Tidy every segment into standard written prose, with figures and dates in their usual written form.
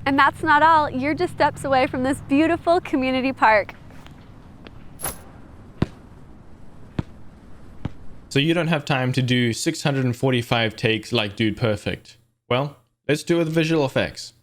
And that's not all, you're just steps away from this beautiful community park. So you don't have time to do 645 takes like Dude Perfect. Well, let's do it with visual effects.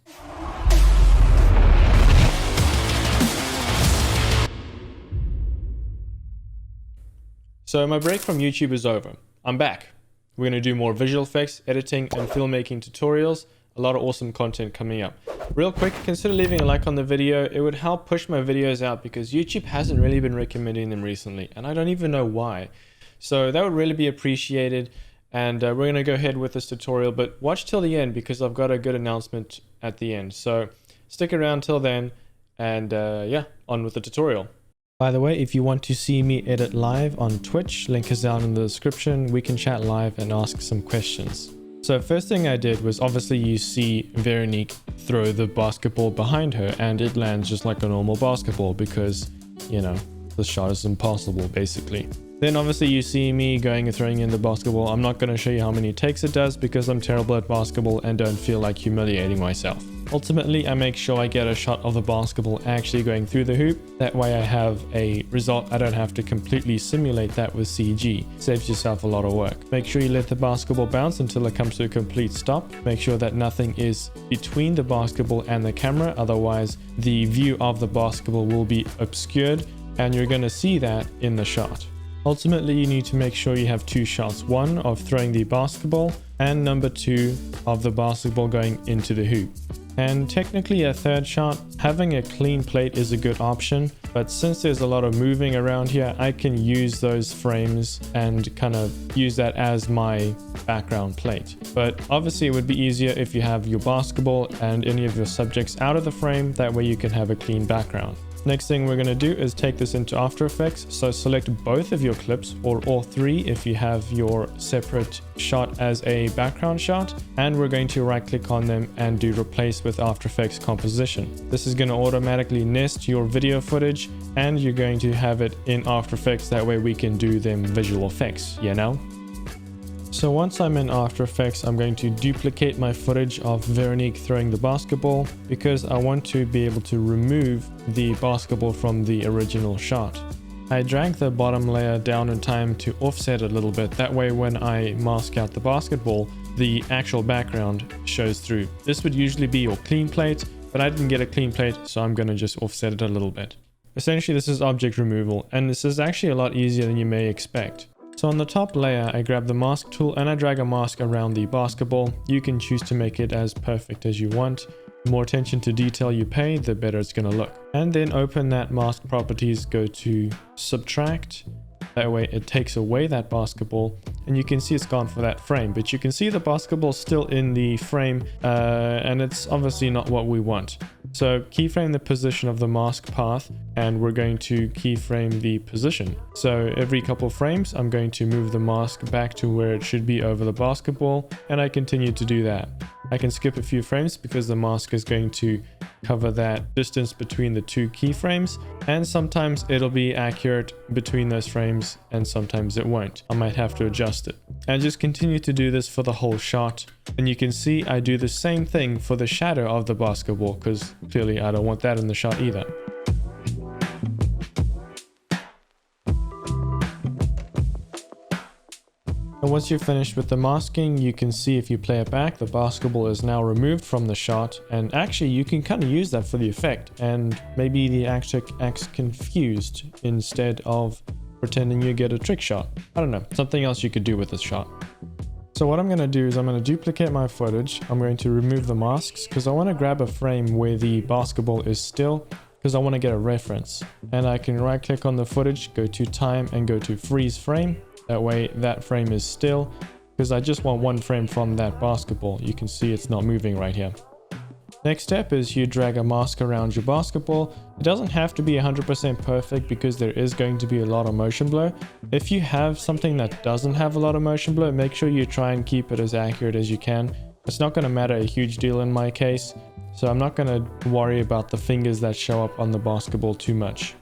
So my break from YouTube is over. I'm back. We're going to do more visual effects, editing, and filmmaking tutorials. A lot of awesome content coming up. Real quick, consider leaving a like on the video. It would help push my videos out because YouTube hasn't really been recommending them recently, and I don't even know why. So that would really be appreciated. And we're going to go ahead with this tutorial, but watch till the end because I've got a good announcement at the end. So stick around till then, and yeah, on with the tutorial. By the way, if you want to see me edit live on Twitch, link is down in the description. We can chat live and ask some questions. So first thing I did was, obviously you see Veronique throw the basketball behind her and it lands just like a normal basketball because, you know, the shot is impossible basically. Then obviously you see me going and throwing in the basketball. I'm not going to show you how many takes it does because I'm terrible at basketball and don't feel like humiliating myself. Ultimately, I make sure I get a shot of the basketball actually going through the hoop. That way I have a result. I don't have to completely simulate that with CG. Saves yourself a lot of work. Make sure you let the basketball bounce until it comes to a complete stop. Make sure that nothing is between the basketball and the camera. Otherwise, the view of the basketball will be obscured and you're going to see that in the shot. Ultimately, you need to make sure you have two shots, one of throwing the basketball and number two of the basketball going into the hoop. And technically a third shot, having a clean plate is a good option, but since there's a lot of moving around here, I can use those frames and kind of use that as my background plate. But obviously it would be easier if you have your basketball and any of your subjects out of the frame, that way you can have a clean background. Next thing we're going to do is take this into After Effects. So select both of your clips or all three if you have your separate shot as a background shot. And we're going to right click on them and do replace with After Effects composition. This is going to automatically nest your video footage and you're going to have it in After Effects. That way we can do them visual effects, you know? So once I'm in After Effects, I'm going to duplicate my footage of Veronique throwing the basketball because I want to be able to remove the basketball from the original shot. I drag the bottom layer down in time to offset it a little bit. That way when I mask out the basketball, the actual background shows through. This would usually be your clean plate, but I didn't get a clean plate, so I'm going to just offset it a little bit. Essentially, this is object removal, and this is actually a lot easier than you may expect. So on the top layer, I grab the mask tool and I drag a mask around the basketball. You can choose to make it as perfect as you want. The more attention to detail you pay, the better it's going to look. And then open that mask properties, go to subtract. That way it takes away that basketball and you can see it's gone for that frame, but you can see the basketball still in the frame and it's obviously not what we want. So keyframe the position of the mask path and we're going to keyframe the position. So every couple frames, I'm going to move the mask back to where it should be over the basketball and I continue to do that. I can skip a few frames because the mask is going to cover that distance between the two keyframes, and sometimes it'll be accurate between those frames and sometimes it won't. I might have to adjust it. And just continue to do this for the whole shot. And you can see I do the same thing for the shadow of the basketball because clearly I don't want that in the shot either. And once you're finished with the masking, you can see if you play it back, the basketball is now removed from the shot. And actually you can kind of use that for the effect and maybe the actor acts confused instead of pretending you get a trick shot. I don't know, something else you could do with this shot. So what I'm going to do is I'm going to duplicate my footage. I'm going to remove the masks because I want to grab a frame where the basketball is still because I want to get a reference. And I can right click on the footage, go to time and go to freeze frame. That way that frame is still because I just want one frame from that basketball. You can see it's not moving right here. Next step is you drag a mask around your basketball. It doesn't have to be 100% perfect because there is going to be a lot of motion blur. If you have something that doesn't have a lot of motion blur, make sure you try and keep it as accurate as you can. It's not going to matter a huge deal in my case, so I'm not going to worry about the fingers that show up on the basketball too much.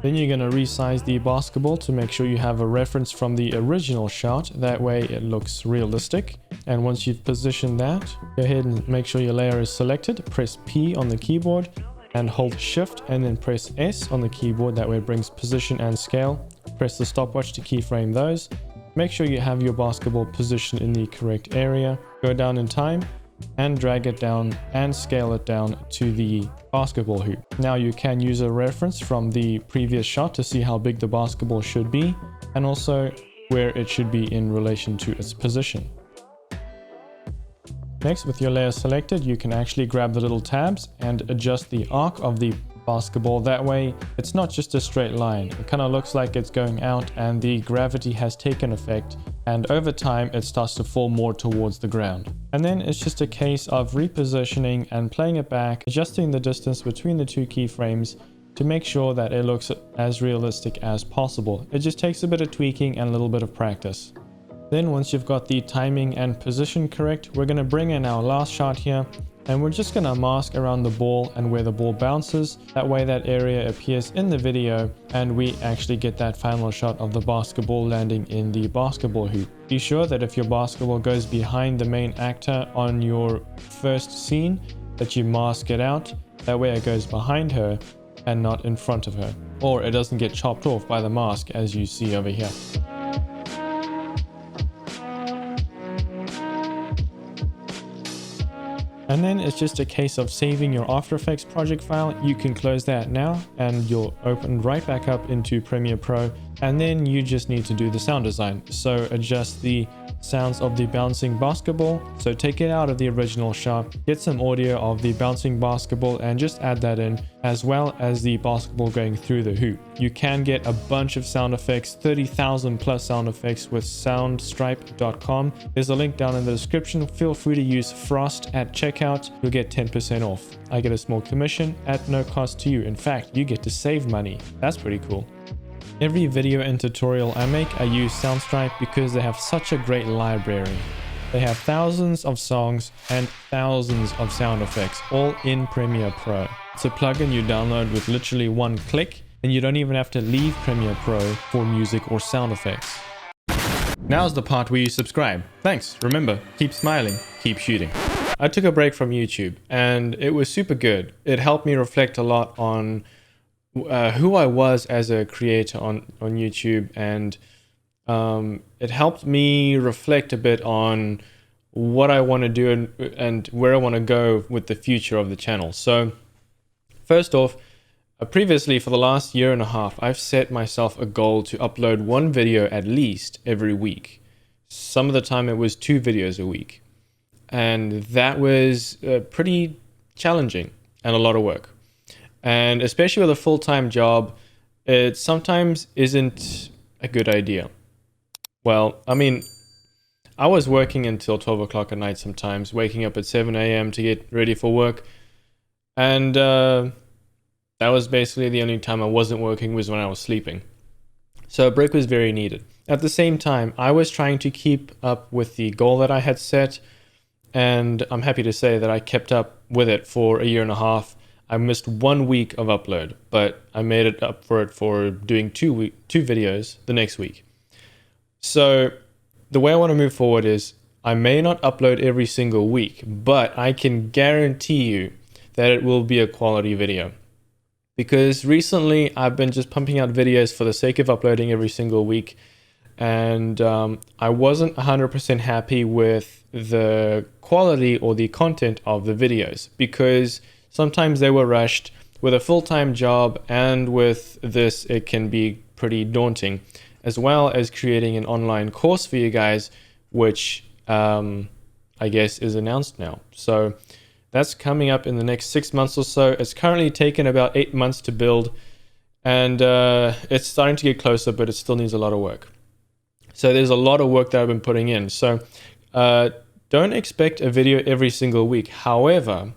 Then you're going to resize the basketball to make sure you have a reference from the original shot. That way it looks realistic. And once you've positioned that, go ahead and make sure your layer is selected. Press P on the keyboard and hold Shift and then press S on the keyboard. That way it brings position and scale. Press the stopwatch to keyframe those. Make sure you have your basketball positioned in the correct area. Go down in time and drag it down and scale it down to the basketball hoop. Now you can use a reference from the previous shot to see how big the basketball should be and also where it should be in relation to its position. Next, with your layer selected, you can actually grab the little tabs and adjust the arc of the basketball. That way it's not just a straight line. It kind of looks like it's going out and the gravity has taken effect, and over time it starts to fall more towards the ground. And then it's just a case of repositioning and playing it back, adjusting the distance between the two keyframes to make sure that it looks as realistic as possible. It just takes a bit of tweaking and a little bit of practice. Then once you've got the timing and position correct, we're going to bring in our last shot here, and we're just going to mask around the ball and where the ball bounces. That way that area appears in the video and we actually get that final shot of the basketball landing in the basketball hoop. Be sure that if your basketball goes behind the main actor on your first scene, that you mask it out. That way it goes behind her and not in front of her, or it doesn't get chopped off by the mask as you see over here. And then it's just a case of saving your After Effects project file. You can close that now and you'll open right back up into Premiere Pro, and then you just need to do the sound design. So adjust the sounds of the bouncing basketball. So take it out of the original shot, get some audio of the bouncing basketball and just add that in, as well as the basketball going through the hoop. You can get a bunch of sound effects, 30,000 plus sound effects with soundstripe.com. There's a link down in the description. Feel free to use Frost at checkout. You'll get 10% off. I get a small commission at no cost to you. In fact, you get to save money. That's pretty cool. Every video and tutorial I make, I use Soundstripe because they have such a great library. They have thousands of songs and thousands of sound effects, all in Premiere Pro. It's a plugin you download with literally one click, and you don't even have to leave Premiere Pro for music or sound effects. Now's the part where you subscribe. Thanks. Remember, keep smiling, keep shooting. I took a break from YouTube and it was super good. It helped me reflect a lot on who I was as a creator on YouTube, and it helped me reflect a bit on what I want to do and where I want to go with the future of the channel. So first off, previously for the last year and a half, I've set myself a goal to upload one video at least every week. Some of the time it was 2 videos a week, and that was pretty challenging and a lot of work. And especially with a full-time job, it sometimes isn't a good idea. Well, I mean, I was working until 12 o'clock at night sometimes, waking up at 7 a.m. to get ready for work. And that was basically the only time I wasn't working, was when I was sleeping. So a break was very needed. At the same time, I was trying to keep up with the goal that I had set. And I'm happy to say that I kept up with it for a year and a half. I missed 1 week of upload, but I made it up for it for doing two videos the next week. So the way I want to move forward is I may not upload every single week, but I can guarantee you that it will be a quality video. Because recently I've been just pumping out videos for the sake of uploading every single week, and I wasn't 100% happy with the quality or the content of the videos, because sometimes they were rushed. With a full-time job and with this, it can be pretty daunting, as well as creating an online course for you guys, which I guess is announced now. So that's coming up in the next 6 months or so. It's currently taken about 8 months to build, and it's starting to get closer, but it still needs a lot of work. So there's a lot of work that I've been putting in. So don't expect a video every single week. However,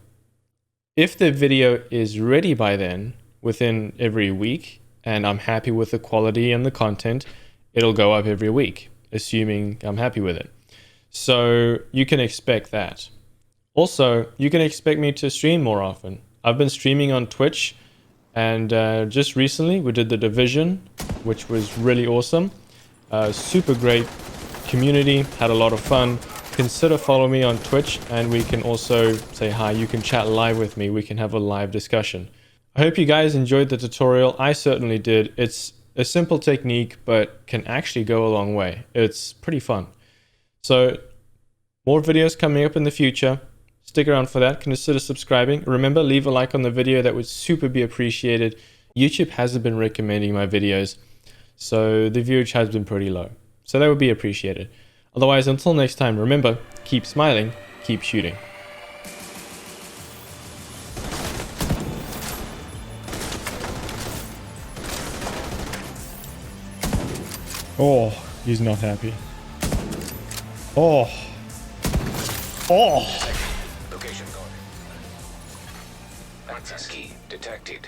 if the video is ready by then, within every week, and I'm happy with the quality and the content, it'll go up every week, assuming I'm happy with it. So you can expect that. Also, you can expect me to stream more often. I've been streaming on Twitch And just recently we did the Division, which was really awesome. Super great community, had a lot of fun. Consider following me on Twitch, and we can also say hi. You can chat live with me. We can have a live discussion. I hope you guys enjoyed the tutorial. I certainly did. It's a simple technique, but can actually go a long way. It's pretty fun. So more videos coming up in the future. Stick around for that. Consider subscribing. Remember, leave a like on the video. That would super be appreciated. YouTube hasn't been recommending my videos, so the viewerage has been pretty low. So that would be appreciated. Otherwise, until next time, remember, keep smiling, keep shooting. Oh, he's not happy. Oh. Oh. Location gone. Access key detected.